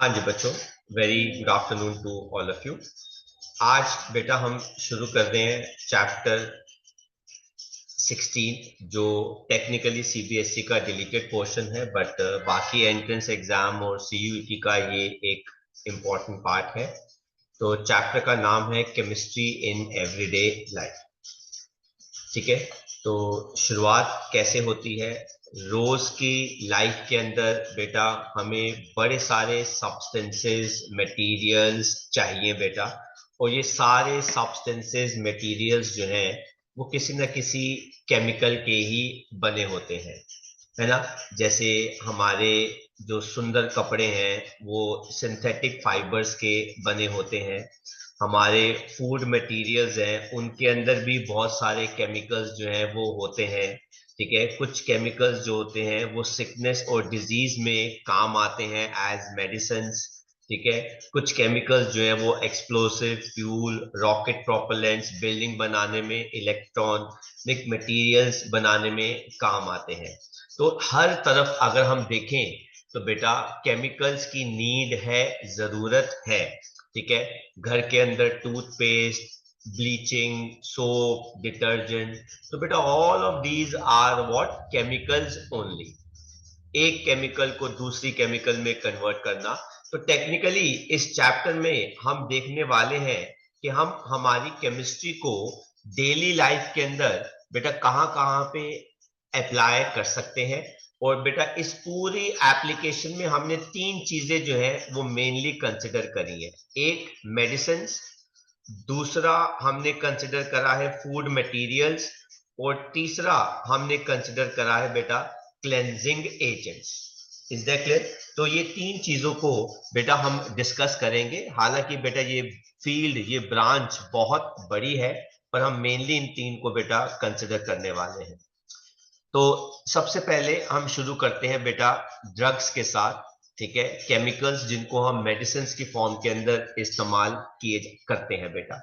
हाँ जी बच्चों, very good afternoon to all of you. आज बेटा हम शुरू कर रहे हैं चैप्टर 16 जो टेक्निकली सीबीएसई का डिलीटेड पोर्शन है, बट बाकी एंट्रेंस एग्जाम और सीयूईटी का ये एक इम्पॉर्टेंट पार्ट है। तो चैप्टर का नाम है केमिस्ट्री इन एवरीडे लाइफ। ठीक है, तो शुरुआत कैसे होती है? रोज की लाइफ के अंदर बेटा हमें बड़े सारे सब्सटेंसेस मटेरियल्स चाहिए बेटा। और ये सारे सब्सटेंसेस मटेरियल्स जो हैं वो किसी न किसी केमिकल के ही बने होते हैं, है ना। जैसे हमारे जो सुंदर कपड़े हैं वो सिंथेटिक फाइबर्स के बने होते हैं। हमारे फूड मटेरियल्स हैं उनके अंदर भी बहुत सारे केमिकल्स जो हैं वो होते हैं। ठीक है, कुछ केमिकल्स जो होते हैं वो सिकनेस और डिजीज में काम आते हैं एज मेडिसिन्स। ठीक है, कुछ केमिकल्स जो है वो explosive fuel rocket propellants building बनाने में इलेक्ट्रॉनिक मटेरियल्स बनाने में काम आते हैं। तो हर तरफ अगर हम देखें तो बेटा केमिकल्स की नीड है, जरूरत है। ठीक है, घर के अंदर टूथपेस्ट, ब्लीचिंग, सोप, डिटर्जेंट, तो बेटा all of these are what chemicals only. एक केमिकल को दूसरी केमिकल में कन्वर्ट करना। तो टेक्निकली इस चैप्टर में हम देखने वाले हैं कि हम हमारी केमिस्ट्री को डेली लाइफ के अंदर बेटा कहां कहां पे अप्लाई कर सकते हैं। और बेटा इस पूरी एप्लीकेशन में हमने तीन चीजें जो है वो मेनली कंसिडर करी है। एक मेडिसिन, दूसरा हमने कंसिडर करा है फूड मटेरियल्स, और तीसरा हमने कंसिडर करा है बेटा cleansing agents. Is that clear? तो ये तीन चीजों को बेटा हम डिस्कस करेंगे। हालांकि बेटा ये फील्ड, ये ब्रांच बहुत बड़ी है, पर हम मेनली इन तीन को बेटा कंसिडर करने वाले हैं। तो सबसे पहले हम शुरू करते हैं बेटा ड्रग्स के साथ। ठीक है, केमिकल्स जिनको हम मेडिसिन की फॉर्म के अंदर इस्तेमाल किए करते हैं बेटा।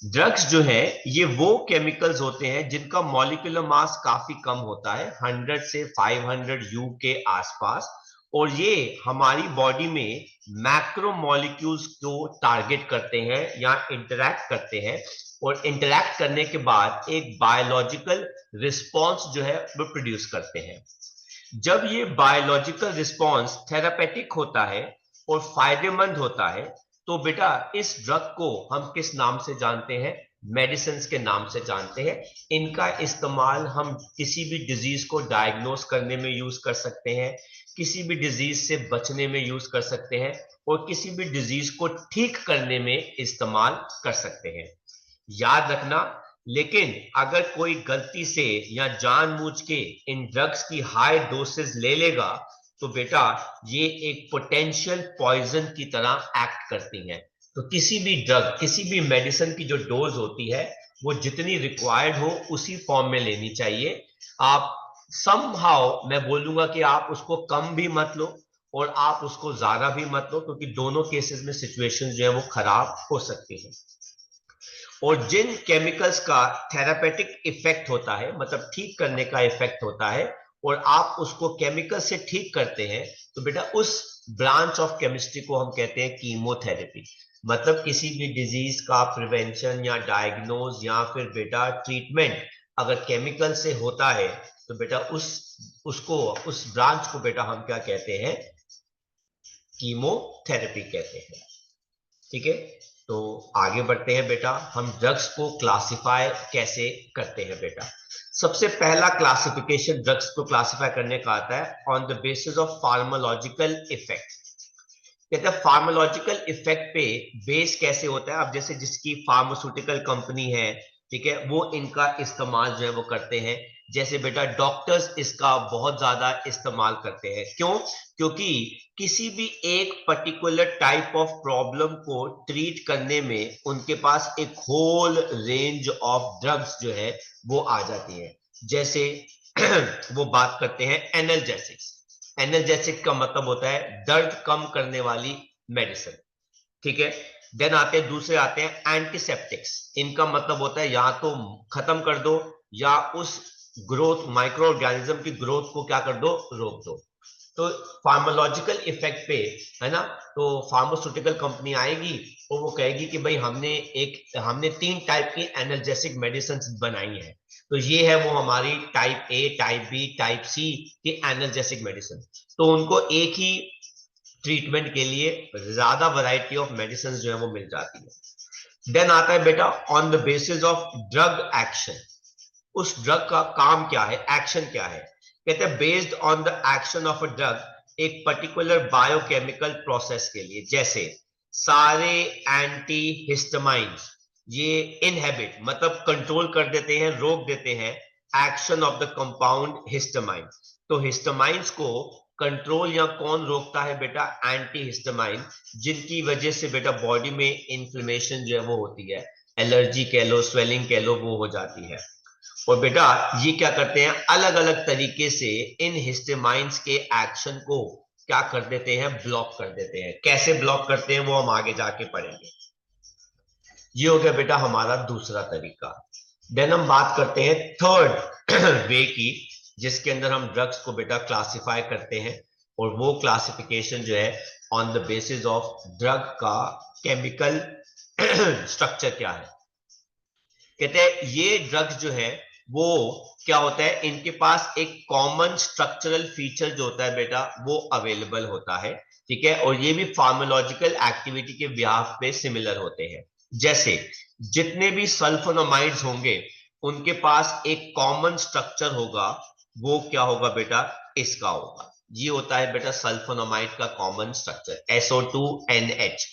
ड्रग्स जो है ये वो केमिकल्स होते हैं जिनका मॉलिक्यूलर मास काफी कम होता है, 100 से 500 यू के आसपास। और ये हमारी बॉडी में मैक्रो मॉलिक्यूल्स को टारगेट करते हैं या इंटरैक्ट करते हैं। और इंटरैक्ट करने के बाद एक बायोलॉजिकल रिस्पॉन्स जो है वो प्रोड्यूस करते हैं। जब ये बायोलॉजिकल रिस्पॉन्स थेरापेटिक होता है और फायदेमंद होता है, तो बेटा इस ड्रग को हम किस नाम से जानते हैं? मेडिसिन के नाम से जानते हैं। इनका इस्तेमाल हम किसी भी डिजीज को डायग्नोस करने में यूज कर सकते हैं, किसी भी डिजीज से बचने में यूज कर सकते हैं, और किसी भी डिजीज को ठीक करने में इस्तेमाल कर सकते हैं। याद रखना, लेकिन अगर कोई गलती से या जानबूझ के इन ड्रग्स की हाई डोसेस ले लेगा तो बेटा ये एक पोटेंशियल पॉइजन की तरह एक्ट करती हैं। तो किसी भी ड्रग, किसी भी मेडिसिन की जो डोज होती है वो जितनी रिक्वायर्ड हो उसी फॉर्म में लेनी चाहिए। आप समहाउ, मैं बोलूंगा कि आप उसको कम भी मत लो और आप उसको ज्यादा भी मत लो, क्योंकि दोनों केसेस में सिचुएशन जो है वो खराब हो सकती है। और जिन केमिकल्स का थेरापेटिक इफेक्ट होता है, मतलब ठीक करने का इफेक्ट होता है, और आप उसको केमिकल से ठीक करते हैं, तो बेटा उस ब्रांच ऑफ केमिस्ट्री को हम कहते हैं कीमोथेरेपी। मतलब किसी भी डिजीज का प्रिवेंशन या डायग्नोज या फिर बेटा ट्रीटमेंट अगर केमिकल से होता है तो बेटा उस ब्रांच को बेटा हम क्या कहते हैं? कीमोथेरेपी कहते हैं। ठीक है, तो आगे बढ़ते हैं बेटा। हम ड्रग्स को क्लासिफाई कैसे करते हैं बेटा? सबसे पहला क्लासिफिकेशन ड्रग्स को क्लासिफाई करने का आता है on the basis of pharmacological effect. कहते हैं फार्मालॉजिकल इफेक्ट पे बेस कैसे होता है। अब जैसे जिसकी फार्मास्यूटिकल कंपनी है, ठीक है, वो इनका इस्तेमाल जो है वो करते हैं। जैसे बेटा डॉक्टर्स इसका बहुत ज्यादा इस्तेमाल करते हैं। क्यों? क्योंकि किसी भी एक पर्टिकुलर टाइप ऑफ प्रॉब्लम को ट्रीट करने में उनके पास एक होल रेंज ऑफ ड्रग्स जो है वो आ जाती है। जैसे वो बात करते हैं एनाल्जेसिक्स। एनाल्जेसिक का मतलब होता है दर्द कम करने वाली मेडिसिन। ठीक है, देन आते हैं दूसरे आते हैं एंटीसेप्टिक्स। इनका मतलब होता है या तो खत्म कर दो या उस ग्रोथ, माइक्रो ऑर्गेनिज्म की ग्रोथ को क्या कर दो? रोक दो। तो फार्माकोलॉजिकल इफेक्ट पे, है ना, तो फार्मास्यूटिकल कंपनी आएगी और वो कहेगी कि भाई हमने 3 टाइप की एनाल्जेसिक मेडिसिन बनाई है, तो ये है वो हमारी type A, type B, type C की एनाल्जेसिक मेडिसिन। तो उनको एक ही ट्रीटमेंट के लिए ज्यादा वैरायटी ऑफ मेडिसिन जो है वो मिल जाती है। देन आता है बेटा on the basis of drug action. उस ड्रग का काम क्या है, एक्शन क्या है। कहते हैं based on the action of a drug एक पर्टिकुलर बायोकेमिकल प्रोसेस के लिए, जैसे सारे एंटी हिस्टामाइंस ये इनहेबिट मतलब कंट्रोल कर देते हैं, रोक देते हैं action of the compound histamine. तो हिस्टामाइंस को कंट्रोल या कौन रोकता है बेटा, एंटी हिस्टामाइन, जिनकी वजह से बेटा बॉडी में इंफ्लेमेशन जो है वो होती है, एलर्जी कह लो, स्वेलिंग कह लो, वो हो जाती है। और बेटा ये क्या करते हैं, अलग अलग तरीके से इन हिस्टामाइंस के एक्शन को क्या कर देते हैं, ब्लॉक कर देते हैं। कैसे ब्लॉक करते हैं वो हम आगे जाके पढ़ेंगे। ये हो गया बेटा हमारा दूसरा तरीका। देन हम बात करते हैं थर्ड वे की, जिसके अंदर हम ड्रग्स को बेटा क्लासिफाई करते हैं, और वो क्लासिफिकेशन जो है on the basis of drug का केमिकल स्ट्रक्चर क्या है। कहते हैं ये ड्रग्स जो है वो क्या होता है, इनके पास एक कॉमन स्ट्रक्चरल फीचर जो होता है बेटा वो अवेलेबल होता है, ठीक है, और ये भी फार्माकोलॉजिकल एक्टिविटी के बिहाफ पे सिमिलर होते हैं। जैसे जितने भी सल्फोनामाइड्स होंगे उनके पास एक कॉमन स्ट्रक्चर होगा, वो क्या होगा बेटा, इसका होगा। ये होता है बेटा सल्फोनामाइड का कॉमन स्ट्रक्चर SO2NH।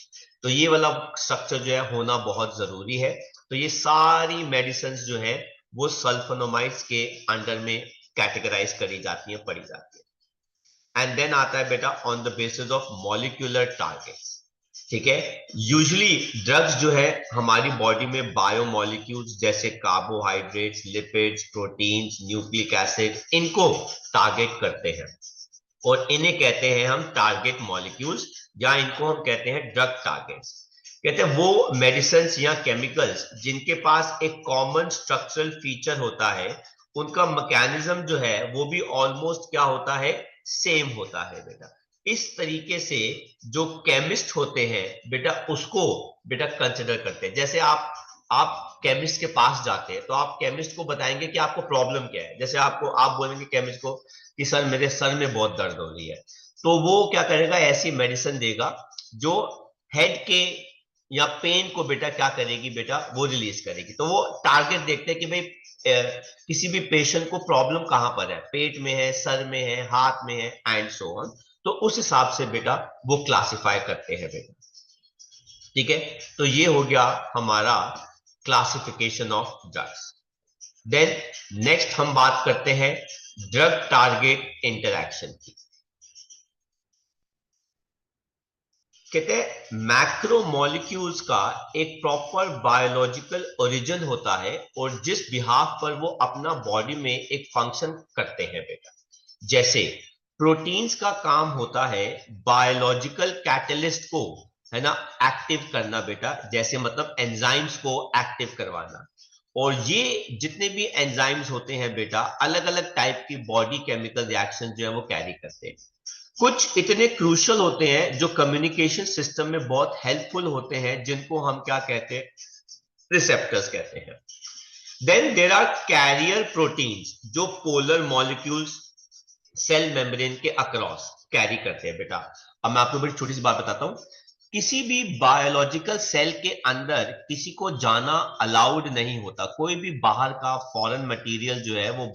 तो ये वाला स्ट्रक्चर जो है होना बहुत जरूरी है। तो ये सारी मेडिसिन जो है वो सल्फोनामाइड्स के अंडर में कैटेगराइज करी जाती है, पढ़ी जाती है। एंड देन आता है बेटा on the basis of molecular targets, ठीक है। यूजुअली ड्रग्स जो है हमारी बॉडी में बायोमोलिक्यूल्स जैसे carbohydrates, lipids, proteins, nucleic acid, इनको टारगेट करते हैं, और इन्हें कहते हैं हम टारगेट मॉलिक्यूल्स, या इनको हम कहते हैं ड्रग टारगेट्स। कहते हैं वो मेडिसिन या केमिकल्स जिनके पास एक कॉमन स्ट्रक्चरल फीचर होता है, उनका मैकेनिज्म जो है वो भी ऑलमोस्ट क्या होता है, सेम होता है बेटा। इस तरीके से जो केमिस्ट होते हैं बेटा उसको बेटा कंसिडर करते हैं। जैसे आप केमिस्ट के पास जाते हैं तो आप केमिस्ट को बताएंगे कि आपको प्रॉब्लम क्या है। जैसे आप बोलेंगे केमिस्ट को कि सर मेरे सर में बहुत दर्द हो रही है, तो वो क्या करेगा, ऐसी मेडिसिन देगा जो हेड के या पेन को बेटा क्या करेगी बेटा, वो रिलीज करेगी। तो वो टारगेट देखते हैं कि भाई किसी भी पेशेंट को प्रॉब्लम कहां पर है, पेट में है, सर में है, हाथ में है, एंड सो ऑन। तो उस हिसाब से बेटा वो क्लासिफाई करते हैं बेटा, ठीक है। तो ये हो गया हमारा classification of drugs. Then next हम बात करते हैं ड्रग टारगेट इंटरैक्शन की। कहते हैं मैक्रोमोलिक्यूल्स का एक प्रॉपर बायोलॉजिकल ओरिजिन होता है, और जिस बिहाफ पर वो अपना बॉडी में एक फंक्शन करते हैं बेटा। जैसे प्रोटीन्स का काम होता है बायोलॉजिकल कैटलिस्ट को, है ना, एक्टिव करना बेटा, जैसे मतलब एंजाइम्स को एक्टिव करवाना। और ये जितने भी एंजाइम्स होते हैं बेटा अलग अलग टाइप की बॉडी केमिकल रिएक्शन जो है वो कैरी करते हैं। कुछ इतने क्रूशियल होते हैं जो कम्युनिकेशन सिस्टम में बहुत हेल्पफुल होते हैं, जिनको हम क्या कहते हैं, रिसेप्टर्स कहते हैं। Then there are carrier proteins जो पोलर मॉलिक्यूल्स सेल मेम्ब्रेन के अक्रॉस कैरी करते हैं बेटा। अब मैं आपको बड़ी छोटी सी बात बताता हूं, किसी भी बायोलॉजिकल सेल के अंदर किसी को जाना अलाउड नहीं होता। कोई भी बाहर का फॉरेन मटेरियल जो है वो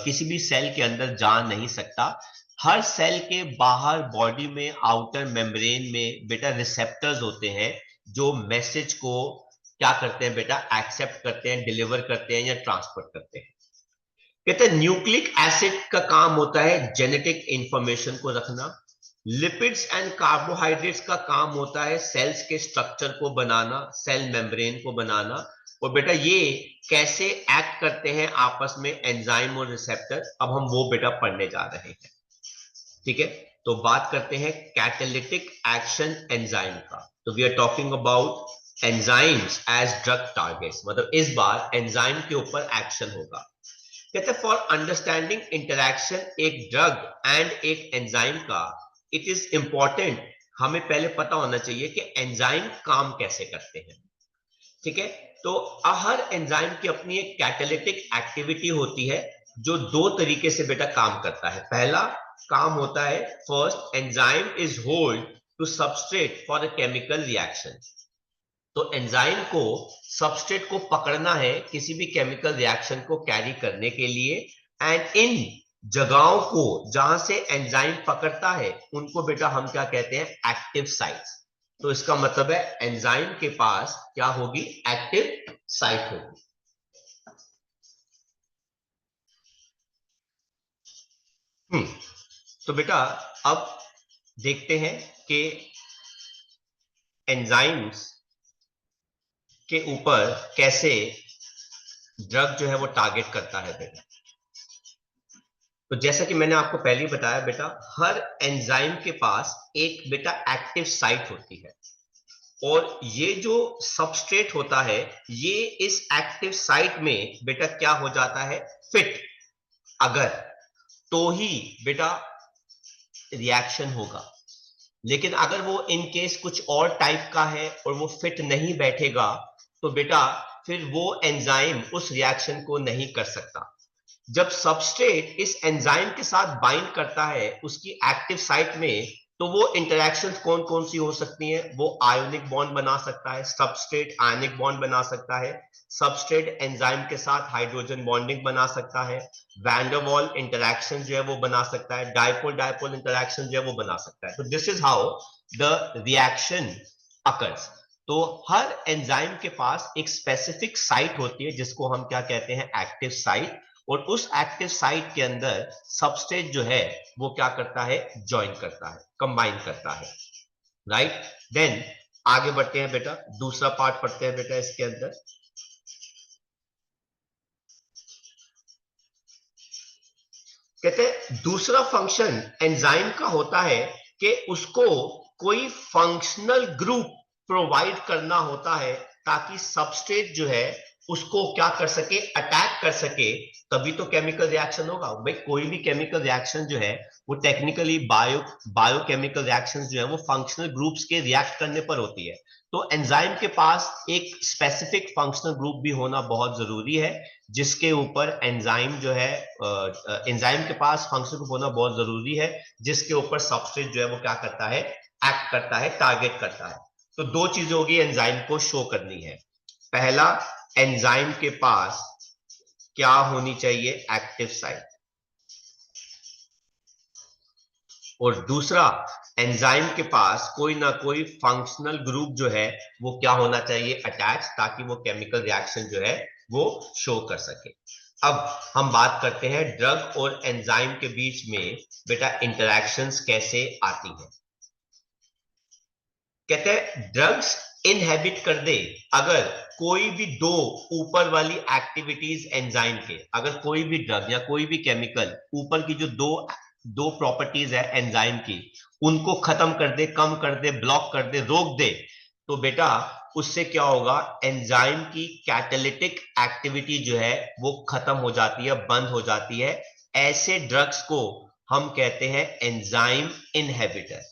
किसी भी सेल के अंदर जा नहीं सकता। हर सेल के बाहर बॉडी में आउटर मेम्ब्रेन में बेटा रिसेप्टर्स होते हैं जो मैसेज को क्या करते हैं बेटा, एक्सेप्ट करते हैं, डिलीवर करते हैं या ट्रांसफर करते हैं। कहते हैं न्यूक्लिक एसिड का काम होता है जेनेटिक इंफॉर्मेशन को रखना। लिपिड्स एंड कार्बोहाइड्रेट्स का काम होता है सेल्स के स्ट्रक्चर को बनाना, सेल मेम्ब्रेन को बनाना। और बेटा ये कैसे एक्ट करते हैं आपस में एंजाइम और रिसेप्टर, अब हम वो बेटा पढ़ने जा रहे हैं, ठीक है। तो बात करते हैं कैटालिटिक एक्शन एंजाइम का। तो we are talking about enzymes as drug targets, मतलब इस बार एंजाइम के ऊपर एक्शन होगा। कहते हैं फॉर अंडरस्टैंडिंग इंटरैक्शन एक ड्रग एंड एक एंजाइम का, इट इज इंपॉर्टेंट, हमें पहले पता होना चाहिए कि एंजाइम काम कैसे करते हैं। ठीक है, तो हर एंजाइम की अपनी एक कैटालिटिक एक्टिविटी होती है जो दो तरीके से बेटा काम करता है। पहला काम होता है, first enzyme is hold to substrate for a chemical reaction. तो एंजाइम को सबस्ट्रेट को पकड़ना है किसी भी केमिकल रिएक्शन को कैरी करने के लिए, एंड इन जगहों को जहां से एंजाइम पकड़ता है उनको बेटा हम क्या कहते हैं, एक्टिव साइट्स। तो इसका मतलब है एंजाइम के पास क्या होगी, एक्टिव साइट होगी। तो बेटा अब देखते हैं कि एंजाइम्स के ऊपर कैसे ड्रग जो है वो टारगेट करता है बेटा। तो जैसा कि मैंने आपको पहले ही बताया बेटा, हर एंजाइम के पास एक बेटा एक्टिव साइट होती है, और ये जो सबस्ट्रेट होता है ये इस एक्टिव साइट में बेटा क्या हो जाता है, फिट। अगर तो ही बेटा रिएक्शन होगा, लेकिन अगर वो इन केस कुछ और टाइप का है और वो फिट नहीं बैठेगा तो बेटा फिर वो एंजाइम उस रिएक्शन को नहीं कर सकता। जब सबस्ट्रेट इस एंजाइम के साथ बाइंड करता है उसकी एक्टिव साइट में, तो वो इंटरैक्शंस कौन कौन सी हो सकती हैं, वो आयोनिक बॉन्ड बना सकता है, सबस्ट्रेट आयोनिक बॉन्ड बना सकता है, सबस्ट्रेट एंजाइम के साथ हाइड्रोजन बॉन्डिंग बना सकता है, वैंडरवॉल इंटरैक्शन जो है वो बना सकता है, डायपोल डायपोल इंटरैक्शन जो है वो बना सकता है। तो this is how the reaction occurs. तो हर एंजाइम के पास एक स्पेसिफिक साइट होती है जिसको हम क्या कहते हैं, एक्टिव साइट, और उस एक्टिव साइट के अंदर सबस्ट्रेट जो है वो क्या करता है, ज्वाइन करता है, कंबाइन करता है, राइट। देन आगे बढ़ते हैं बेटा, दूसरा पार्ट पढ़ते हैं बेटा इसके अंदर। कहते हैं दूसरा फंक्शन एंजाइम का होता है कि उसको कोई फंक्शनल ग्रुप प्रोवाइड करना होता है ताकि सबस्ट्रेट जो है उसको क्या कर सके, अटैक कर सके, तभी तो केमिकल रिएक्शन होगा। भाई कोई भी केमिकल रिएक्शन जो है वो टेक्निकली बायोकेमिकल रिएक्शंस जो है वो फंक्शनल ग्रुप्स के रिएक्ट करने पर होती है। तो एंजाइम के पास एक स्पेसिफिक फंक्शनल ग्रुप भी होना बहुत जरूरी है, जिसके ऊपर एंजाइम जो है, एंजाइम के पास फंक्शनल ग्रुप होना बहुत जरूरी है जिसके ऊपर सबस्ट्रेट जो है वो क्या करता है, एक्ट करता है, टारगेट करता है। तो दो चीजें होगी एंजाइम को शो करनी है। पहला, एंजाइम के पास क्या होनी चाहिए, एक्टिव साइट, और दूसरा एंजाइम के पास कोई ना कोई फंक्शनल ग्रुप जो है वो क्या होना चाहिए, अटैच, ताकि वो केमिकल रिएक्शन जो है वो शो कर सके। अब हम बात करते हैं ड्रग और एंजाइम के बीच में बेटा इंटरैक्शंस कैसे आती हैं। कहते हैं ड्रग्स इनहेबिट कर दे अगर कोई भी दो ऊपर वाली एक्टिविटीज एंजाइम के, अगर कोई भी ड्रग या कोई भी केमिकल ऊपर की जो दो दो प्रॉपर्टीज है एंजाइम की उनको खत्म कर दे, कम कर दे, ब्लॉक कर दे, रोक दे, तो बेटा उससे क्या होगा, एंजाइम की कैटालिटिक एक्टिविटी जो है वो खत्म हो जाती है, बंद हो जाती है। ऐसे ड्रग्स को हम कहते हैं एंजाइम इनहेबिटर।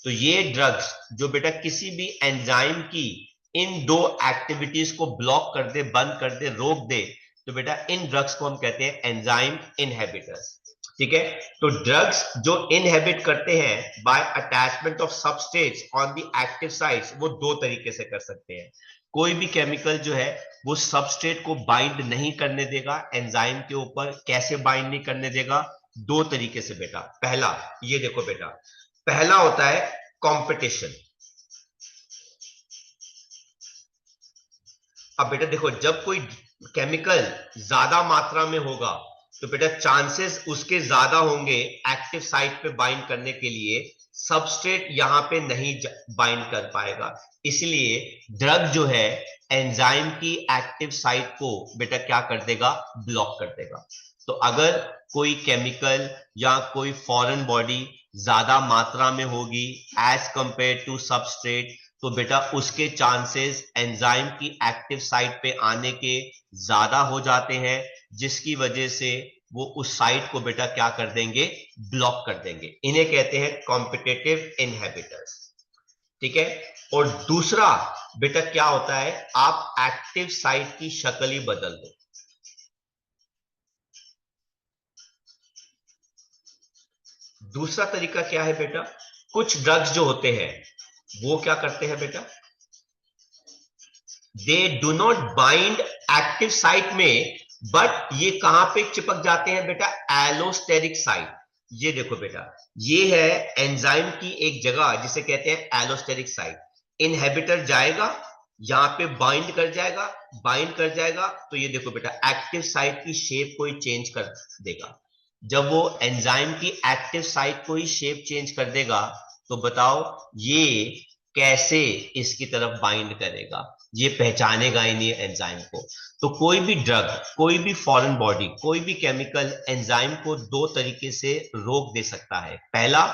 तो ये ड्रग्स जो बेटा किसी भी एंजाइम की इन दो एक्टिविटीज को ब्लॉक कर दे, बंद कर दे, रोक दे, तो बेटा इन ड्रग्स को हम कहते हैं एंजाइम इनहेबिटर्स। ठीक है, तो ड्रग्स जो इनहेबिट करते हैं by attachment of substrates on the active sites, वो दो तरीके से कर सकते हैं। कोई भी केमिकल जो है वो सबस्ट्रेट को बाइंड नहीं करने देगा एंजाइम के ऊपर। कैसे बाइंड नहीं करने देगा, दो तरीके से बेटा। पहला, ये देखो बेटा, पहला होता है कंपटीशन। अब बेटा देखो, जब कोई केमिकल ज्यादा मात्रा में होगा तो बेटा चांसेस उसके ज्यादा होंगे एक्टिव साइट पे बाइंड करने के लिए, सबस्ट्रेट यहां पे नहीं बाइंड कर पाएगा। इसलिए ड्रग जो है एंजाइम की एक्टिव साइट को बेटा क्या कर देगा, ब्लॉक कर देगा। तो अगर कोई केमिकल या कोई फॉरेन बॉडी ज्यादा मात्रा में होगी एज कंपेयर टू सबस्ट्रेट, तो बेटा उसके चांसेस एंजाइम की एक्टिव साइट पे आने के ज्यादा हो जाते हैं, जिसकी वजह से वो उस साइट को बेटा क्या कर देंगे, ब्लॉक कर देंगे। इन्हें कहते हैं कॉम्पिटिटिव इनहिबिटर्स, ठीक है। और दूसरा बेटा क्या होता है, आप एक्टिव साइट की शक्ल ही बदल दो। दूसरा तरीका क्या है बेटा, कुछ ड्रग्स जो होते हैं वो क्या करते हैं बेटा, they do not bind active site में, बट ये कहां पे चिपक जाते हैं बेटा, एलोस्टेरिक साइट। ये देखो बेटा, ये है एंजाइम की एक जगह जिसे कहते हैं एलोस्टेरिक साइट। इनहिबिटर जाएगा, यहां पे बाइंड कर जाएगा, तो ये देखो बेटा एक्टिव साइट की शेप को ही चेंज कर देगा। जब वो एंजाइम की एक्टिव साइट को ही शेप चेंज कर देगा, तो बताओ ये कैसे इसकी तरफ बाइंड करेगा, ये पहचानेगा ही नहीं एंजाइम को। तो कोई भी ड्रग, कोई भी फॉरेन बॉडी, कोई भी केमिकल एंजाइम को दो तरीके से रोक दे सकता है। पहला,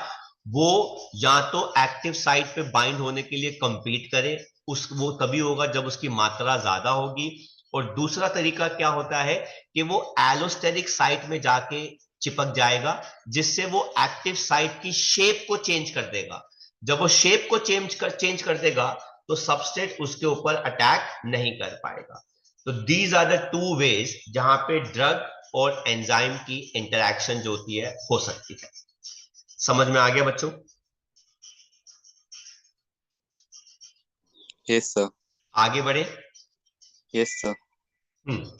वो या तो एक्टिव साइट पे बाइंड होने के लिए कंपीट करे, उस वो तभी होगा जब उसकी मात्रा ज्यादा होगी। और दूसरा तरीका क्या होता है कि वो एलोस्टेरिक साइट में जाके चिपक जाएगा, जिससे वो एक्टिव साइट की शेप को चेंज कर देगा। जब वो शेप को चेंज कर देगा, तो सबस्ट्रेट उसके ऊपर अटैक नहीं कर पाएगा। तो these are the two ways जहां पे ड्रग और एंजाइम की इंटरैक्शन जो होती है हो सकती है। समझ में आ गया बच्चों? Yes sir. आगे बढ़े। Yes sir. हम्म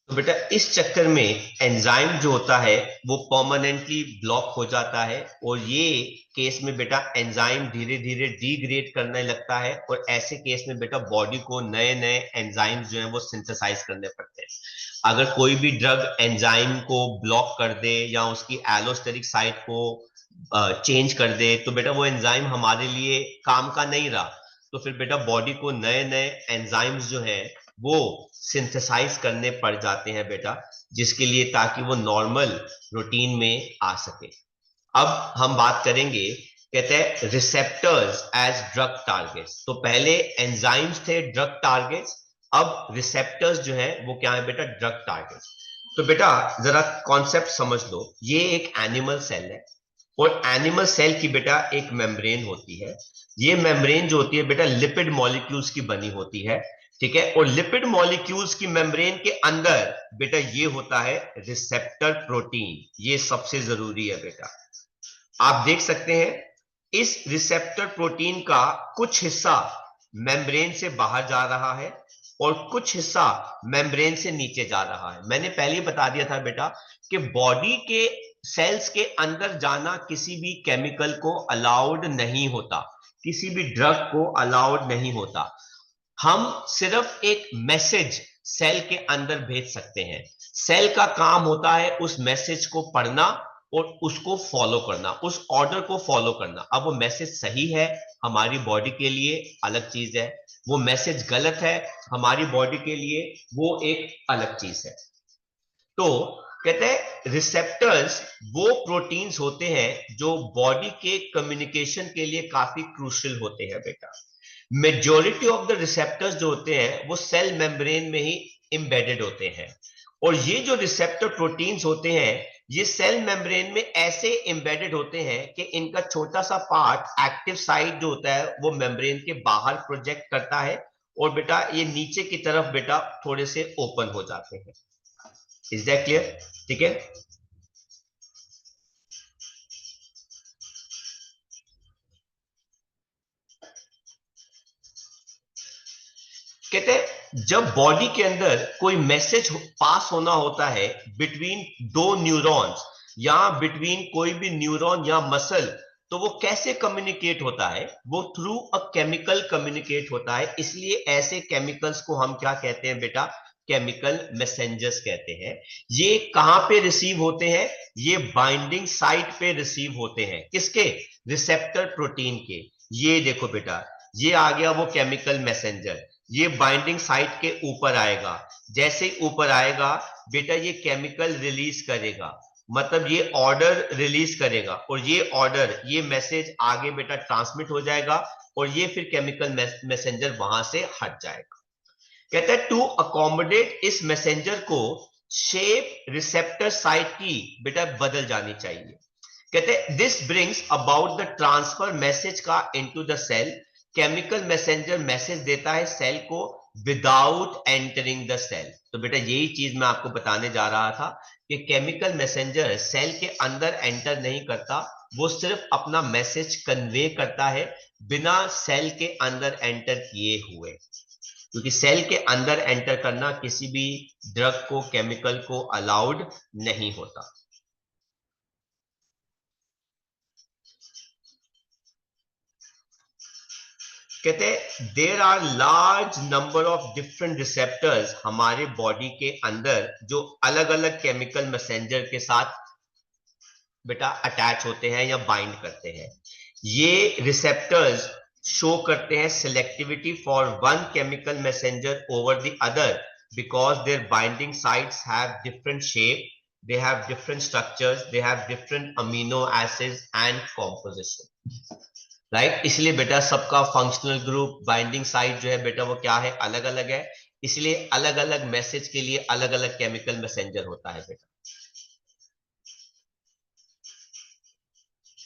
तो बेटा इस चक्कर में एंजाइम जो होता है वो परमानेंटली ब्लॉक हो जाता है, और ये केस में बेटा एंजाइम धीरे धीरे डीग्रेड करने लगता है, और ऐसे केस में बेटा बॉडी को नए नए एंजाइम्स जो है वो सिंथेसाइज करने पड़ते हैं। अगर कोई भी ड्रग एंजाइम को ब्लॉक कर दे या उसकी एलोस्टेरिक साइट को चेंज कर दे, तो बेटा वो एंजाइम हमारे लिए काम का नहीं रहा। तो फिर बेटा बॉडी को नए नए एंजाइम्स जो है वो सिंथेसाइज करने पड़ जाते हैं बेटा, जिसके लिए ताकि वो नॉर्मल रूटीन में आ सके। अब हम बात करेंगे, कहते हैं रिसेप्टर्स एज ड्रग टारगेट्स। तो पहले एंजाइम्स थे ड्रग टारगेट्स, अब रिसेप्टर्स जो है वो क्या है बेटा, ड्रग टारगेट्स। तो बेटा जरा कॉन्सेप्ट समझ लो, ये एक एनिमल सेल है, और एनिमल सेल की बेटा एक मेम्ब्रेन होती है। ये मेम्ब्रेन जो होती है बेटा लिपिड मॉलिक्यूल्स की बनी होती है, ठीक है। और लिपिड मॉलिक्यूल्स की मेम्ब्रेन के अंदर बेटा ये होता है रिसेप्टर प्रोटीन, ये सबसे जरूरी है बेटा। आप देख सकते हैं इस रिसेप्टर प्रोटीन का कुछ हिस्सा मेम्ब्रेन से बाहर जा रहा है, और कुछ हिस्सा मेम्ब्रेन से नीचे जा रहा है। मैंने पहले ही बता दिया था बेटा कि बॉडी के सेल्स के अंदर जाना किसी भी केमिकल को अलाउड नहीं होता, किसी भी ड्रग को अलाउड नहीं होता। हम सिर्फ एक मैसेज सेल के अंदर भेज सकते हैं। सेल का काम होता है उस मैसेज को पढ़ना और उसको फॉलो करना, उस ऑर्डर को फॉलो करना। अब वो मैसेज सही है हमारी बॉडी के लिए अलग चीज है, वो मैसेज गलत है हमारी बॉडी के लिए वो एक अलग चीज है। तो कहते हैं रिसेप्टर्स वो प्रोटीन्स होते हैं जो बॉडी के कम्युनिकेशन के लिए काफी क्रूशियल होते हैं बेटा। मेजॉरिटी ऑफ द रिसेप्टर्स जो होते हैं वो सेल मेम्ब्रेन में ही एम्बेडेड होते हैं, और ये जो रिसेप्टर प्रोटीन्स होते हैं ये सेल मेम्ब्रेन में ऐसे एम्बेडेड होते हैं कि इनका छोटा सा पार्ट एक्टिव साइट जो होता है वो मेम्ब्रेन के बाहर प्रोजेक्ट करता है, और बेटा ये नीचे की तरफ बेटा थोड़े से ओपन हो जाते हैं। Is that clear? ठीक है। कहते हैं जब बॉडी के अंदर कोई मैसेज पास होना होता है बिटवीन दो न्यूरॉन्स, या बिटवीन कोई भी न्यूरॉन या मसल, तो वो कैसे कम्युनिकेट होता है, वो थ्रू अ केमिकल कम्युनिकेट होता है। इसलिए ऐसे केमिकल्स को हम क्या कहते हैं बेटा, केमिकल मैसेंजर्स कहते हैं। ये कहां पे रिसीव होते हैं, ये बाइंडिंग साइट पे रिसीव होते हैं, किसके, रिसेप्टर प्रोटीन के। ये देखो बेटा ये आ गया वो केमिकल मैसेंजर। ये बाइंडिंग साइट के ऊपर आएगा। जैसे ही ऊपर आएगा बेटा ये केमिकल रिलीज करेगा, मतलब ये ऑर्डर रिलीज करेगा, और ये ऑर्डर, ये मैसेज आगे बेटा ट्रांसमिट हो जाएगा, और ये फिर केमिकल मैसेंजर वहां से हट जाएगा। कहता है टू अकोमोडेट इस मैसेंजर को शेप रिसेप्टर साइट की बेटा बदल जानी चाहिए। कहते हैं this brings about the transfer message का into the cell. Chemical messenger message देता है सेल को विदाउट एंटरिंग द सेल। तो बेटा यही चीज मैं आपको बताने जा रहा था कि केमिकल मैसेंजर सेल के अंदर एंटर नहीं करता, वो सिर्फ अपना मैसेज कन्वे करता है बिना सेल के अंदर एंटर किए हुए, क्योंकि सेल के अंदर एंटर करना किसी भी ड्रग को, केमिकल को अलाउड नहीं होता। कहते हैं there are large number of different receptors हमारे बॉडी के अंदर जो अलग अलग केमिकल मैसेंजर के साथ बेटा अटैच होते हैं या बाइंड करते हैं। ये रिसेप्टर्स शो करते हैं selectivity for one chemical messenger over the other because their binding sites have different shape, they have different structures, they have different amino acids and composition, right. इसलिए बेटा सबका फंक्शनल ग्रुप, बाइंडिंग साइट जो है बेटा वो क्या है, अलग अलग है। इसलिए अलग अलग मैसेज के लिए अलग अलग केमिकल मैसेंजर होता है बेटा।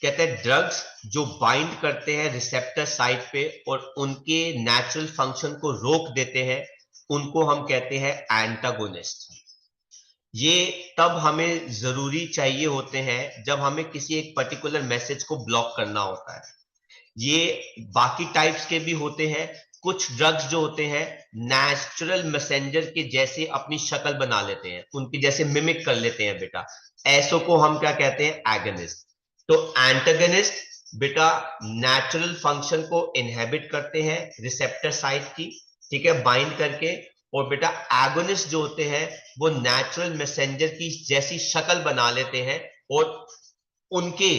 कहते हैं ड्रग्स जो बाइंड करते हैं रिसेप्टर साइट पे और उनके नेचुरल फंक्शन को रोक देते हैं, उनको हम कहते हैं एंटागोनिस्ट। ये तब हमें जरूरी चाहिए होते हैं जब हमें किसी एक पर्टिकुलर मैसेज को ब्लॉक करना होता है। ये बाकी टाइप्स के भी होते हैं। कुछ ड्रग्स जो होते हैं नेचुरल मैसेंजर के जैसे अपनी शक्ल बना लेते हैं, उनकी जैसे मिमिक कर लेते हैं बेटा, ऐसो को हम क्या कहते हैं, एगोनिस्ट। तो एंटागोनिस्ट बेटा नेचुरल फंक्शन को इनहेबिट करते हैं रिसेप्टर साइट की, ठीक है, बाइंड करके। और बेटा एगोनिस्ट जो होते हैं वो नेचुरल मैसेंजर की जैसी शक्ल बना लेते हैं और उनके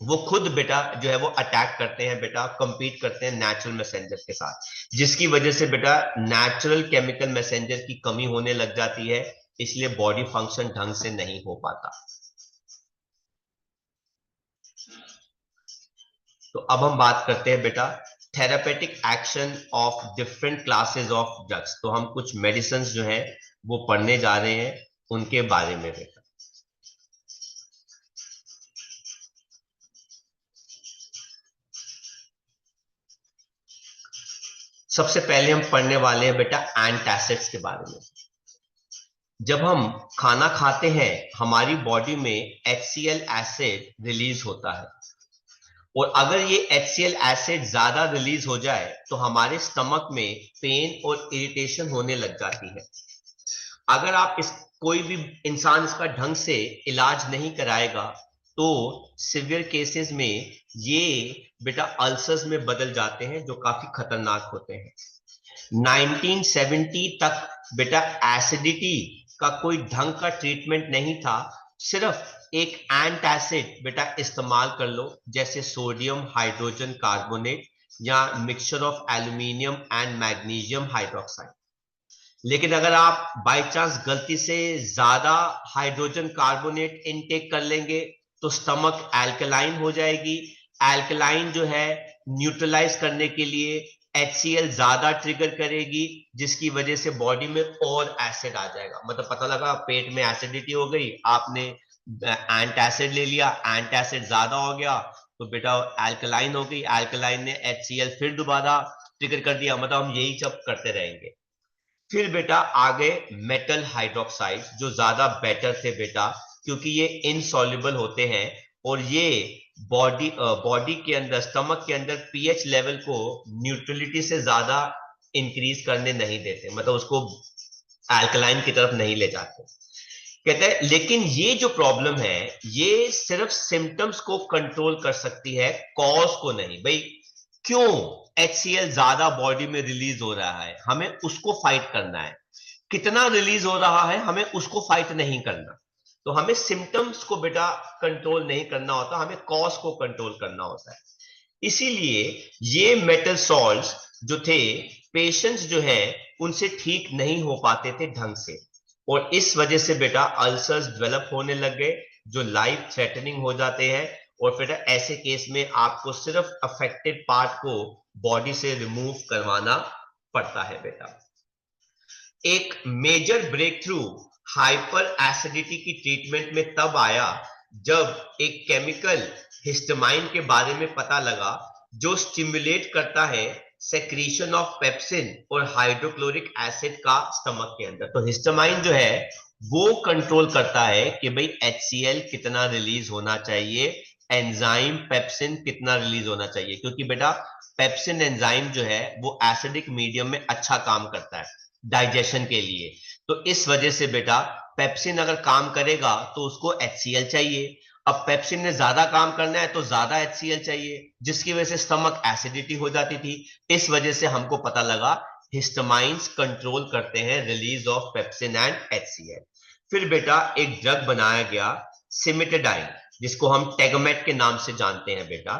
वो खुद बेटा जो है वो अटैक करते हैं बेटा, कंपीट करते हैं नेचुरल मैसेंजर के साथ, जिसकी वजह से बेटा नेचुरल केमिकल मैसेंजर की कमी होने लग जाती है, इसलिए बॉडी फंक्शन ढंग से नहीं हो पाता। तो अब हम बात करते हैं बेटा therapeutic action of different classes of drugs. तो हम कुछ मेडिसिन जो है वो पढ़ने जा रहे हैं उनके बारे में बेटा। सबसे पहले हम पढ़ने वाले हैं बेटा एंटासिड्स के बारे में। जब हम खाना खाते हैं हमारी बॉडी में HCl एसिड रिलीज होता है, और अगर ये HCl एसिड ज्यादा रिलीज हो जाए तो हमारे स्टमक में पेन और इरिटेशन होने लग जाती है। अगर आप कोई भी इंसान इसका ढंग से इलाज नहीं कराएगा तो सिवियर केसेस में ये बेटा अल्सर्स में बदल जाते हैं जो काफी खतरनाक होते हैं। 1970 तक बेटा एसिडिटी का कोई ढंग का ट्रीटमेंट नहीं था, सिर्फ एक एंटासिड बेटा इस्तेमाल कर लो, जैसे सोडियम हाइड्रोजन कार्बोनेट या mixture of aluminium and magnesium hydroxide. लेकिन अगर आप बाय चांस गलती से ज्यादा हाइड्रोजन कार्बोनेट इनटेक कर लेंगे तो स्टमक एल्कलाइन हो जाएगी। एल्कलाइन जो है न्यूट्रलाइज करने के लिए HCl ज्यादा ट्रिगर करेगी, जिसकी वजह से बॉडी में और एसिड आ जाएगा। मतलब पता लगा पेट में एसिडिटी हो गई, आपने एंटासिड ले लिया, एंटासिड ज्यादा हो गया तो बेटा एल्कलाइन हो गई, एल्कलाइन ने HCl फिर दोबारा ट्रिगर कर दिया, मतलब हम यही सब करते रहेंगे। फिर बेटा आगे मेटल हाइड्रोक्साइड जो ज्यादा बेटर थे बेटा, क्योंकि ये इनसॉल्युबल होते हैं और ये बॉडी के अंदर, स्टमक के अंदर पीएच लेवल को न्यूट्रलिटी से ज्यादा इंक्रीज करने नहीं देते, मतलब उसको अल्कलाइन की तरफ नहीं ले जाते। कहते हैं लेकिन ये जो प्रॉब्लम है ये सिर्फ सिम्टम्स को कंट्रोल कर सकती है, कॉज को नहीं। भाई क्यों HCl ज्यादा बॉडी में रिलीज हो रहा है, हमें उसको फाइट करना है। कितना रिलीज हो रहा है हमें उसको फाइट नहीं करना। तो हमें सिम्टम्स को बेटा कंट्रोल नहीं करना होता, हमें कॉज को कंट्रोल करना होता है। इसीलिए ये मेटल सॉल्ट्स जो थे, पेशेंट्स जो है उनसे ठीक नहीं हो पाते थे ढंग से, और इस वजह से बेटा अल्सर्स डेवलप होने लग गए जो लाइफ थ्रेटनिंग हो जाते हैं। और फिर ऐसे केस में आपको सिर्फ अफेक्टेड पार्ट को बॉडी से रिमूव करवाना पड़ता है बेटा। एक major breakthrough hyperacidity की ट्रीटमेंट में तब आया जब एक केमिकल हिस्टामाइन के बारे में पता लगा जो स्टिमुलेट करता है सेक्रीशन ऑफ पेप्सिन और हाइड्रोक्लोरिक एसिड का स्टमक के अंदर। तो हिस्टामाइन जो है वो कंट्रोल करता है कि भाई HCl कितना रिलीज होना चाहिए, एंजाइम पेप्सिन कितना रिलीज होना चाहिए, क्योंकि बेटा पेप्सिन एंजाइम जो है वो एसिडिक मीडियम में अच्छा काम करता है डाइजेशन के लिए। तो इस वजह से बेटा पेप्सिन अगर काम करेगा तो उसको HCl चाहिए। अब पेप्सिन ने ज्यादा काम करना है तो ज्यादा HCl चाहिए, जिसकी वजह से स्टमक एसिडिटी हो जाती थी। इस वजह से हमको पता लगा हिस्टामाइंस कंट्रोल करते हैं release of pepsin and HCl। फिर बेटा एक ड्रग बनाया गया सिमेटाडाइन, जिसको हम टेगमेट के नाम से जानते हैं बेटा।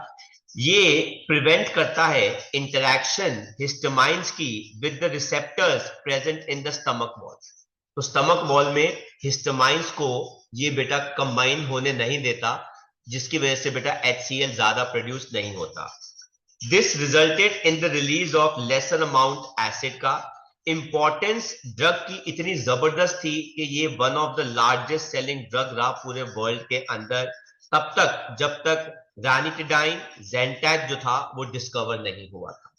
ये प्रिवेंट करता है इंटरैक्शन हिस्टामाइंस की with the receptors present in the stomach wall. तो स्टमक वॉल में हिस्टामाइंस को ये बेटा कंबाइन होने नहीं देता, जिसकी वजह से बेटा HCl ज्यादा प्रोड्यूस नहीं होता। This resulted in the release of lesser amount acid का। इंपॉर्टेंस ड्रग की इतनी जबरदस्त थी कि ये one of the largest selling drug रहा पूरे वर्ल्ड के अंदर, तब तक जब तक रानिटिडाइन ज़ेंटैक जो था वो डिस्कवर नहीं हुआ था।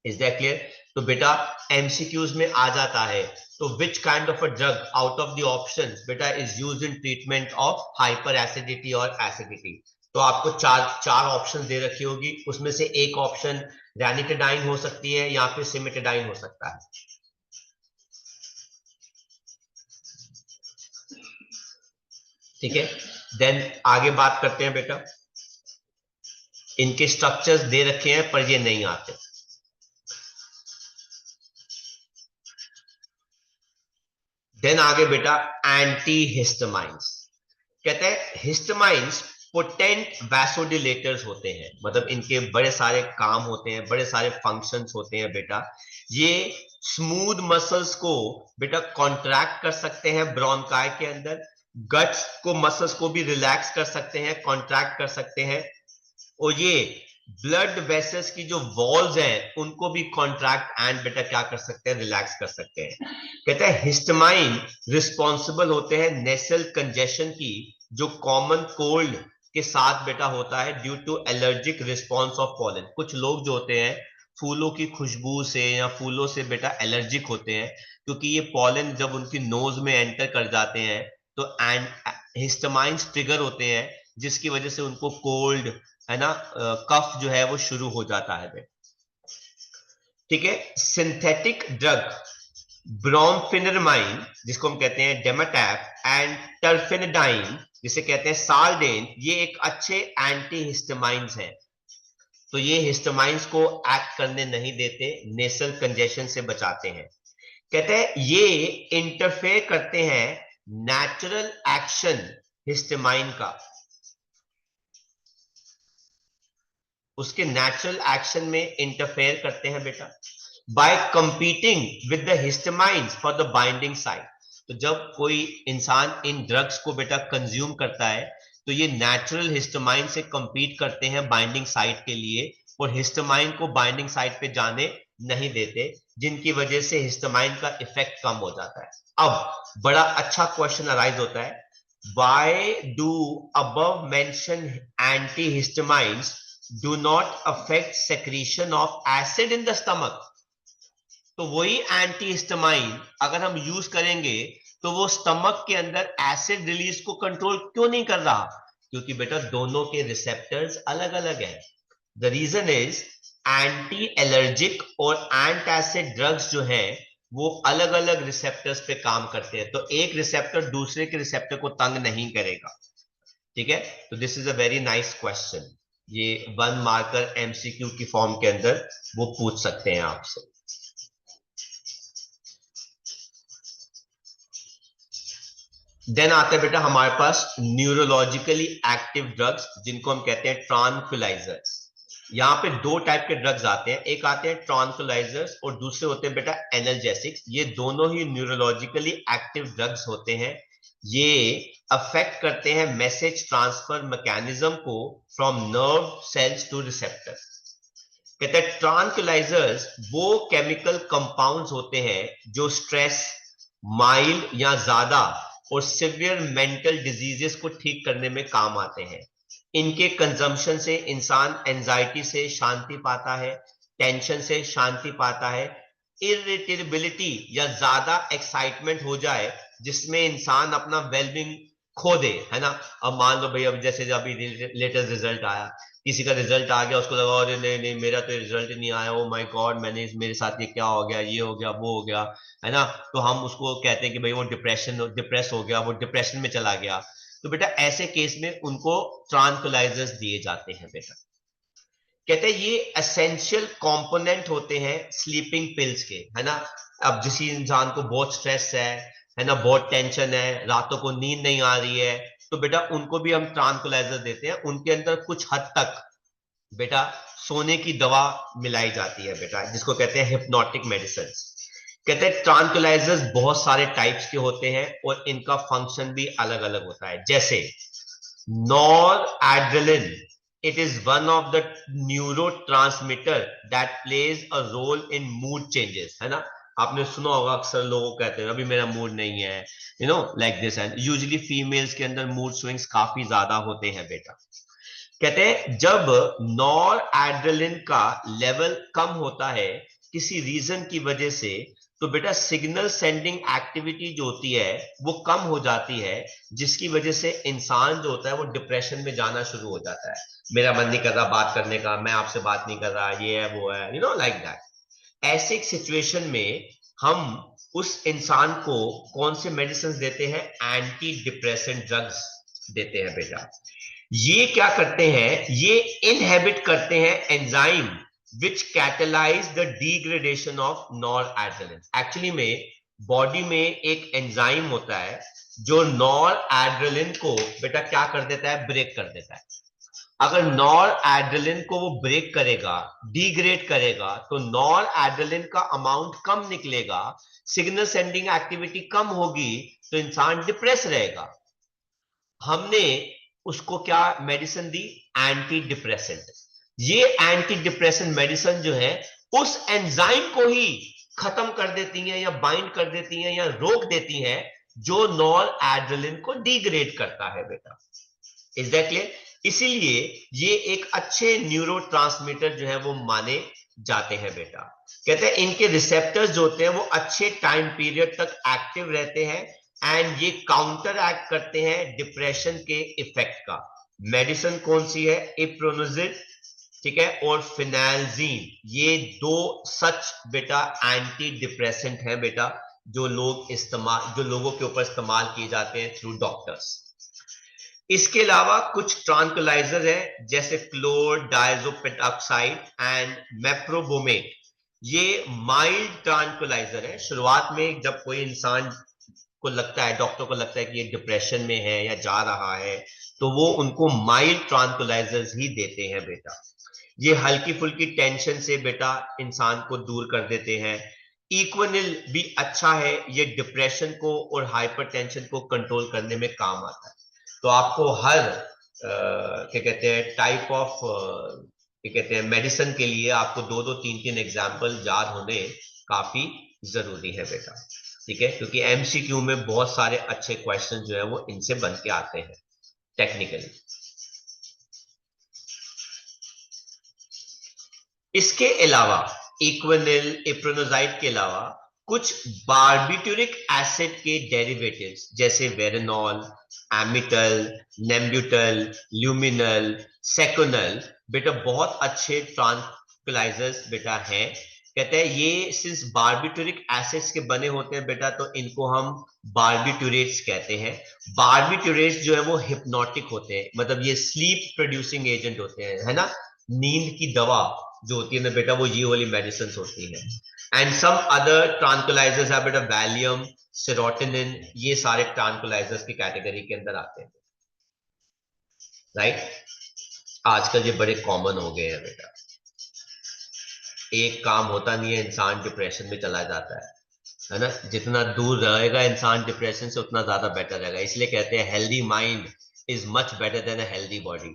Is that clear? तो बेटा MCQs में आ जाता है, तो which kind of a drug out of the options बेटा is used in treatment of hyper acidity और एसिडिटी? तो आपको चार ऑप्शन दे रखी होगी, उसमें से एक ऑप्शन रैनिटिडाइन हो सकती है या फिर सिमेटाडाइन हो सकता है। ठीक है, देन आगे बात करते हैं बेटा। इनके स्ट्रक्चर्स दे रखे हैं पर ये नहीं आते। देन आगे बेटा एंटी हिस्टामाइंस। कहते हैं हिस्टामाइंस पोटेंट वैसोडिलेटर्स होते हैं, मतलब इनके बड़े सारे काम होते हैं, बड़े सारे फंक्शंस होते हैं बेटा। ये स्मूथ मसल्स को बेटा कॉन्ट्रैक्ट कर सकते हैं ब्रोंकाई के अंदर, गट्स को मसल्स को भी रिलैक्स कर सकते हैं, कॉन्ट्रैक्ट कर सकते हैं, और ये ब्लड वेसल्स की जो वॉल्स हैं उनको भी कॉन्ट्रैक्ट एंड बेटा क्या कर सकते हैं, रिलैक्स कर सकते हैं। कहते हैं हिस्टामाइन रिस्पॉन्सिबल होते हैं नेसल कंजेशन की, जो कॉमन कोल्ड के साथ बेटा होता है due to allergic response of pollen. कुछ लोग जो होते हैं फूलों की खुशबू से या फूलों से बेटा एलर्जिक होते हैं, क्योंकि ये पॉलन जब उनकी नोज में एंटर कर जाते हैं तो हिस्टामाइंस ट्रिगर होते हैं, जिसकी वजह से उनको कोल्ड है ना, कफ जो है वो शुरू हो जाता है बेटा। ठीक है, सिंथेटिक ड्रग ब्रोमफेनिरमाइन, जिसको हम कहते हैं डेमाटैप, एंड टर्फेनेडाइन, जिसे कहते हैं साल्डेन, ये एक अच्छे एंटी हिस्टामाइंस हैं। तो ये हिस्टामाइंस को एक्ट करने नहीं देते, नेसल कंजेशन से बचाते हैं। कहते हैं ये इंटरफेयर करते हैं नेचुरल एक्शन हिस्टामाइन का, उसके नेचुरल एक्शन में इंटरफेयर करते हैं बेटा, by competing with the histamines for the binding site. तो जब कोई इंसान इन ड्रग्स को बेटा कंज्यूम करता है तो ये नेचुरल हिस्टामाइन से कंपीट करते हैं बाइंडिंग साइट के लिए, और हिस्टामाइन को बाइंडिंग साइट पे जाने नहीं देते, जिनकी वजह से हिस्टामाइन का इफेक्ट कम हो जाता है। अब बड़ा अच्छा क्वेश्चन अराइज होता है, why do above mentioned antihistamines do not affect secretion of acid in the stomach? तो वही एंटीहिस्टामाइन अगर हम यूज करेंगे तो वो स्टमक के अंदर एसिड रिलीज को कंट्रोल क्यों नहीं कर रहा? क्योंकि बेटा दोनों के रिसेप्टर्स अलग अलग हैं। The reason is anti allergic और एंट एसिड ड्रग्स जो हैं वो अलग अलग रिसेप्टर्स पे काम करते हैं, तो एक रिसेप्टर दूसरे के रिसेप्टर को तंग नहीं करेगा। ठीक है, तो this is a very nice question, ये 1 मार्कर MCQ की फॉर्म के अंदर वो पूछ सकते हैं आपसे। देन आता है बेटा हमारे पास न्यूरोलॉजिकली एक्टिव ड्रग्स, जिनको हम कहते हैं ट्रांक्विलाइजर्स। यहाँ पे दो टाइप के ड्रग्स आते हैं, एक आते हैं ट्रांक्विलाइजर्स और दूसरे होते हैं बेटा एनाल्जेसिक्स। ये दोनों ही न्यूरोलॉजिकली एक्टिव ड्रग्स होते हैं। ये अफेक्ट करते हैं मैसेज ट्रांसफर मैकेनिज्म को from nerve cells two receptor. कहते हैं ट्रांक्विलाइजर्स वो केमिकल कंपाउंड्स होते हैं जो स्ट्रेस, माइल्ड या ज्यादा और सिवियर मेंटल डिजीजेस को ठीक करने में काम आते हैं। इनके कंजम्पशन से इंसान एंजाइटी से शांति पाता है, टेंशन से शांति पाता है, इरिटेबिलिटी या ज्यादा एक्साइटमेंट हो जाए जिसमें इंसान अपना वेलबींग खो दे, है ना। अब मान लो भाई, अब जैसे अभी लेटेस्ट रिजल्ट आया, किसी का रिजल्ट आ गया, उसको लगा अरे नहीं नहीं मेरा तो रिजल्ट नहीं आया, ओ माय गॉड मैंने मेरे साथ ये क्या हो गया, ये हो गया वो हो गया, है ना। तो हम उसको कहते हैं कि भाई वो डिप्रेस हो गया, वो डिप्रेशन में चला गया। तो बेटा ऐसे केस में उनको ट्रांक्विलाइजर्स दिए जाते हैं बेटा। कहते हैं ये एसेंशियल कंपोनेंट होते हैं स्लीपिंग पिल्स के, है ना। अब जिस इंसान को बहुत स्ट्रेस है ना, बहुत टेंशन है, रातों को नींद नहीं आ रही है, तो बेटा उनको भी हम ट्रांक्विलाइजर देते हैं। उनके अंदर कुछ हद तक बेटा सोने की दवा मिलाई जाती है बेटा, जिसको कहते हैं हिप्नोटिक मेडिसिन। कहते हैं ट्रांक्विलाइजर्स बहुत सारे टाइप्स के होते हैं और इनका फंक्शन भी अलग अलग होता है। जैसे noradrenaline, it is one of the neurotransmitter that plays a role in mood changes, है ना। आपने सुना होगा अक्सर लोगों कहते हैं अभी मेरा मूड नहीं है, you know like this. And usually females के अंदर मूड स्विंग्स काफी ज्यादा होते हैं बेटा। कहते हैं जब नॉरएड्रेनालिन का लेवल कम होता है किसी रीजन की वजह से, तो बेटा सिग्नल सेंडिंग एक्टिविटी जो होती है वो कम हो जाती है, जिसकी वजह से इंसान जो होता है वो डिप्रेशन में जाना शुरू हो जाता है। मेरा मन नहीं कर रहा बात करने का, मैं आपसे बात नहीं कर रहा, ये है वो है, यू नो लाइक दैट। ऐसे एक सिचुएशन में हम उस इंसान को कौन से मेडिसिन देते हैं? एंटी डिप्रेसेंट ड्रग्स देते हैं बेटा। ये क्या करते हैं? ये इनहेबिट करते हैं enzyme which catalyze the degradation of noradrenaline। Actually में बॉडी में एक एंजाइम होता है जो नॉरएड्रेनालिन को बेटा क्या कर देता है? ब्रेक कर देता है। अगर नॉरएड्रेनालिन को वो ब्रेक करेगा, डिग्रेड करेगा, तो नॉरएड्रेनालिन का अमाउंट कम निकलेगा, सिग्नल सेंडिंग एक्टिविटी कम होगी, तो इंसान डिप्रेस रहेगा। हमने उसको क्या मेडिसिन दी? Antidepressant. ये एंटी डिप्रेसेंट मेडिसिन जो है उस एंजाइम को ही खत्म कर देती हैं या बाइंड कर देती हैं या रोक देती हैं जो नॉरएड्रेनालिन को डिग्रेड करता है बेटा। Is that clear? इसीलिए ये एक अच्छे न्यूरोट्रांसमीटर जो है वो माने जाते हैं बेटा। कहते हैं इनके रिसेप्टर्स जो होते हैं वो अच्छे टाइम पीरियड तक एक्टिव रहते हैं एंड ये काउंटर एक्ट करते हैं डिप्रेशन के इफेक्ट का। मेडिसिन कौन सी है? इप्रोनोजिन, ठीक है, और फिनालजीन। ये दो सच बेटा एंटी डिप्रेसेंट हैं बेटा, जो लोगों के ऊपर इस्तेमाल किए जाते हैं थ्रू डॉक्टर्स। इसके अलावा कुछ ट्रांक्विलाइजर है जैसे क्लोरडाइजोपेरोक्साइड एंड मेप्रोबोमेट। ये माइल्ड ट्रांक्विलाइजर है। शुरुआत में जब कोई इंसान को लगता है, डॉक्टर को लगता है कि ये डिप्रेशन में है या जा रहा है, तो वो उनको माइल्ड ट्रांक्विलाइजर्स ही देते हैं बेटा। ये हल्की फुल्की टेंशन से बेटा इंसान को दूर कर देते हैं। इक्विनिल भी अच्छा है, ये डिप्रेशन को और हाइपरटेंशन को कंट्रोल करने में काम आता है। तो आपको हर क्या कहते हैं टाइप ऑफ क्या कहते हैं मेडिसिन के लिए आपको दो दो तीन तीन एग्जाम्पल याद होने काफी जरूरी है बेटा, ठीक है, क्योंकि एमसीक्यू में बहुत सारे अच्छे क्वेश्चन जो है वो इनसे बन के आते हैं टेक्निकली। इसके अलावा इक्विनिल, इप्रोनोजाइड के अलावा कुछ बार्बिटूरिक एसिड के डेरिवेटिव्स जैसे वेरेनॉल, एमिटल, नेम्ब्यूटल, ल्यूमिनल, सेकोनल बेटा बहुत अच्छे ट्रांक्विलाइजर्स बेटा हैं। कहते हैं ये सिंस बार्बिटूरिक एसिड्स के बने होते हैं बेटा, तो इनको हम बार्बिटूरेट्स कहते हैं। बार्बिटूरेट्स जो है वो हिप्नोटिक होते हैं, मतलब ये स्लीप प्रोड्यूसिंग एजेंट होते हैं, है ना। नींद की दवा जो होती है ना बेटा, वो ये वाली मेडिसिन होती है। एंड सम अदर ट्रांक्विलाइजर्स है बेटा, वैलियम, सेरोटोनिन, ये सारे ट्रांक्विलाइजर्स की कैटेगरी के अंदर आते हैं, राइट। आजकल ये बड़े कॉमन हो गए हैं बेटा। एक काम होता नहीं है, इंसान डिप्रेशन में चला जाता है ना। जितना दूर रहेगा इंसान डिप्रेशन से उतना ज्यादा बेटर रहेगा। इसलिए कहते हैं healthy mind is much better than a healthy body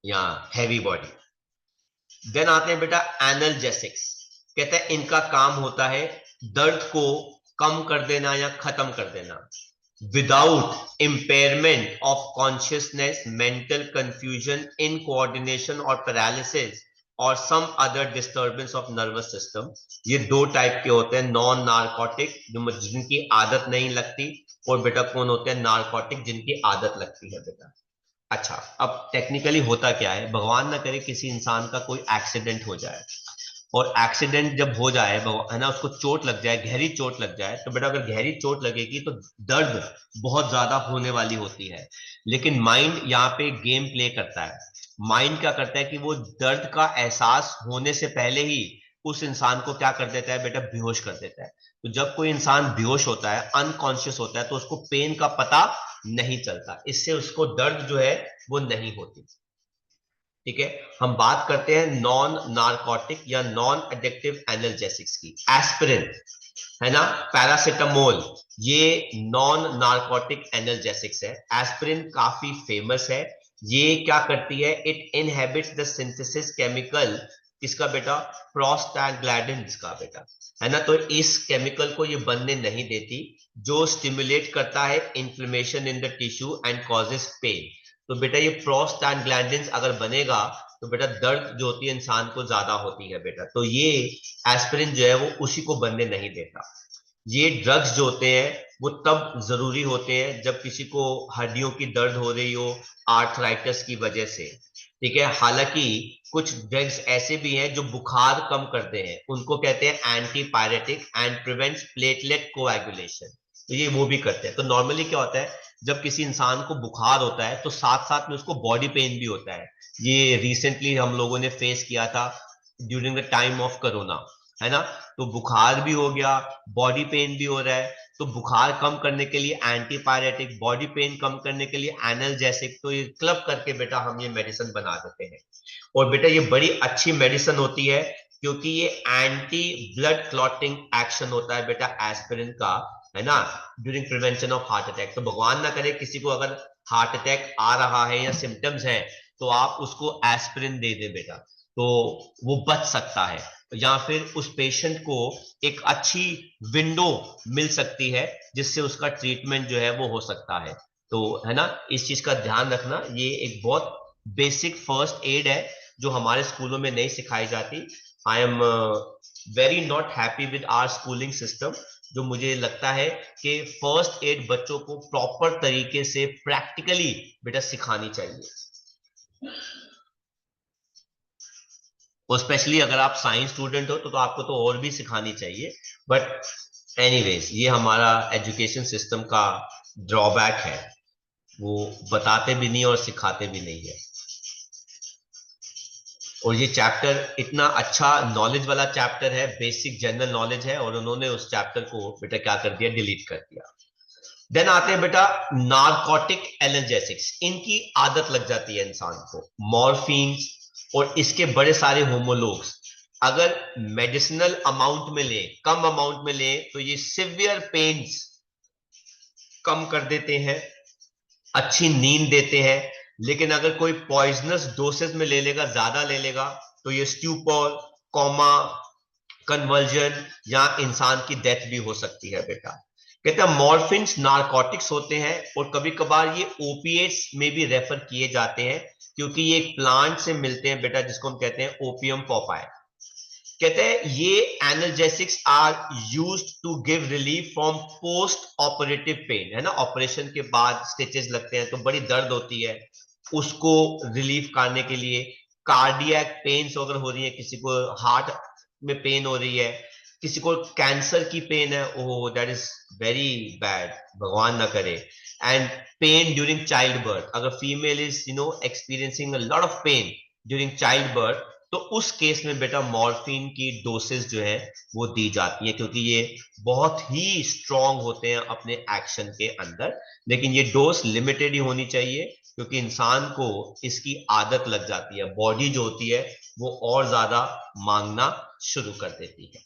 या हैवी बॉडी। देन आते हैं बेटा एनाल्जेसिक्स। कहते हैं इनका काम होता है दर्द को कम कर देना या खत्म कर देना without impairment of consciousness, mental confusion, incoordination और पैरालिसिस और some other disturbance of nervous system. ये दो टाइप के होते हैं, नॉन नारकोटिक जिनकी आदत नहीं लगती, और बेटा कौन होते हैं नारकोटिक जिनकी आदत लगती है बेटा। अच्छा, अब टेक्निकली होता क्या है, भगवान ना करे किसी इंसान का कोई एक्सीडेंट हो जाए, और एक्सीडेंट जब हो जाए है ना, उसको चोट लग जाए, गहरी चोट लग जाए, तो बेटा अगर गहरी चोट लगेगी तो दर्द बहुत ज्यादा होने वाली होती है। लेकिन माइंड यहाँ पे गेम प्ले करता है। माइंड क्या करता है कि वो दर्द का एहसास होने से पहले ही उस इंसान को क्या कर देता है बेटा, बेहोश कर देता है। तो जब कोई इंसान बेहोश होता है, अनकॉन्शियस होता है, तो उसको पेन का पता नहीं चलता, इससे उसको दर्द जो है वो नहीं होती। ठीक है, हम बात करते हैं नॉन नारकोटिक या नॉन एडिक्टिव एनाल्जेसिक्स की। एस्पिरिन है ना, पैरासिटामोल, ये नॉन नारकोटिक एनाल्जेसिक्स है। एस्पिरिन काफी फेमस है। ये क्या करती है, it inhabits the synthesis chemical किसका बेटा, प्रोस्टाग्लैंडिन्स का बेटा, है ना। तो इस केमिकल को ये बनने नहीं देती, जो स्टिमुलेट करता है inflammation in the tissue and causes pain. तो बेटा ये प्रोस्टाग्लैंडिन्स अगर बनेगा तो बेटा दर्द जो होती है इंसान को ज्यादा होती है बेटा। तो ये एस्पिरिन जो है वो उसी को बनने नहीं देता। ये ड्रग्स जो होते हैं वो तब जरूरी होते हैं जब किसी को हड्डियों की दर्द हो रही हो, आर्थराइटिस की वजह से। ठीक है, हालांकि कुछ ड्रग्स ऐसे भी हैं जो बुखार कम करते हैं, उनको कहते हैं antipyretic and prevents platelet coagulation. तो ये वो भी करते हैं। तो नॉर्मली क्या होता है, जब किसी इंसान को बुखार होता है तो साथ साथ में उसको बॉडी पेन भी होता है। ये रिसेंटली हम लोगों ने फेस किया था during the time of corona, है ना। तो बुखार भी हो गया, बॉडी पेन भी हो रहा है। तो बुखार कम करने के लिए एंटीपायरेटिक, बॉडी पेन कम करने के लिए एनाल्जेसिक, तो ये क्लब करके बेटा हम ये मेडिसिन बना देते हैं। और बेटा ये बड़ी अच्छी मेडिसिन होती है क्योंकि ये एंटी ब्लड क्लॉटिंग एक्शन होता है बेटा एस्पिरिन का, है ना, during prevention of heart attack. तो भगवान ना करे किसी को अगर हार्ट अटैक आ रहा है या सिम्टम्स हैं, तो आप उसको एस्पिरिन दे दे बेटा, तो वो बच सकता है, या फिर उस पेशेंट को एक अच्छी विंडो मिल सकती है जिससे उसका ट्रीटमेंट जो है वो हो सकता है। तो है ना, इस चीज का ध्यान रखना। ये एक बहुत बेसिक फर्स्ट एड है जो हमारे स्कूलों में नहीं सिखाई जाती। I am very not happy with our schooling system. जो मुझे लगता है कि फर्स्ट एड बच्चों को प्रॉपर तरीके से प्रैक्टिकली बेटा सिखानी चाहिए, और स्पेशली अगर आप साइंस स्टूडेंट हो तो आपको तो और भी सिखानी चाहिए। बट एनीवेज ये हमारा एजुकेशन सिस्टम का ड्रॉबैक है, वो बताते भी नहीं और सिखाते भी नहीं है। और ये चैप्टर इतना अच्छा नॉलेज वाला चैप्टर है, बेसिक जनरल नॉलेज है, और उन्होंने उस चैप्टर को बेटा क्या कर दिया, डिलीट कर दिया। देन आते हैं बेटा नारकोटिक एनाल्जेसिक्स। इनकी आदत लग जाती है इंसान को, मॉर्फिन और इसके बड़े सारे होमोलोग्स अगर मेडिसिनल अमाउंट में ले, कम अमाउंट में ले, तो ये सिवियर पेन्स कम कर देते हैं, अच्छी नींद देते हैं। लेकिन अगर कोई पॉइजनस डोसेस में ले लेगा, ज्यादा ले लेगा, तो ये स्ट्यूपर, कोमा, कन्वर्जन या इंसान की डेथ भी हो सकती है बेटा। कहते हैं मॉर्फिन्स नारकोटिक्स होते हैं, और कभी कभार ये ओपिएट्स में भी रेफर किए जाते हैं क्योंकि ये एक प्लांट से मिलते हैं बेटा जिसको हम कहते हैं ओपियम पोपाई। कहते हैं ये analgesics are used to give relief from post operative pain, है ना, ऑपरेशन के बाद स्टिचेस लगते हैं तो बड़ी दर्द होती है, उसको रिलीफ करने के लिए। कार्डियक पेन्स अगर हो रही है, किसी को हार्ट में पेन हो रही है, किसी को कैंसर की पेन है, oh that is very bad, भगवान ना करे। And pain during childbirth, अगर female is experiencing a lot of pain during childbirth, तो उस केस में बेटा मॉर्फिन की डोसेस जो है वो दी जाती है, क्योंकि ये बहुत ही स्ट्रांग होते हैं अपने एक्शन के अंदर। लेकिन ये डोज लिमिटेड ही होनी चाहिए, क्योंकि इंसान को इसकी आदत लग जाती है, बॉडी जो होती है वो और ज्यादा मांगना शुरू कर देती है।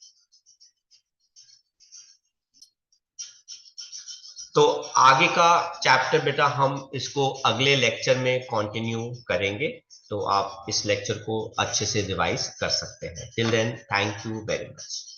तो आगे का चैप्टर बेटा हम इसको अगले लेक्चर में कंटिन्यू करेंगे, तो आप इस लेक्चर को अच्छे से रिवाइज कर सकते हैं। Till then, thank you very much.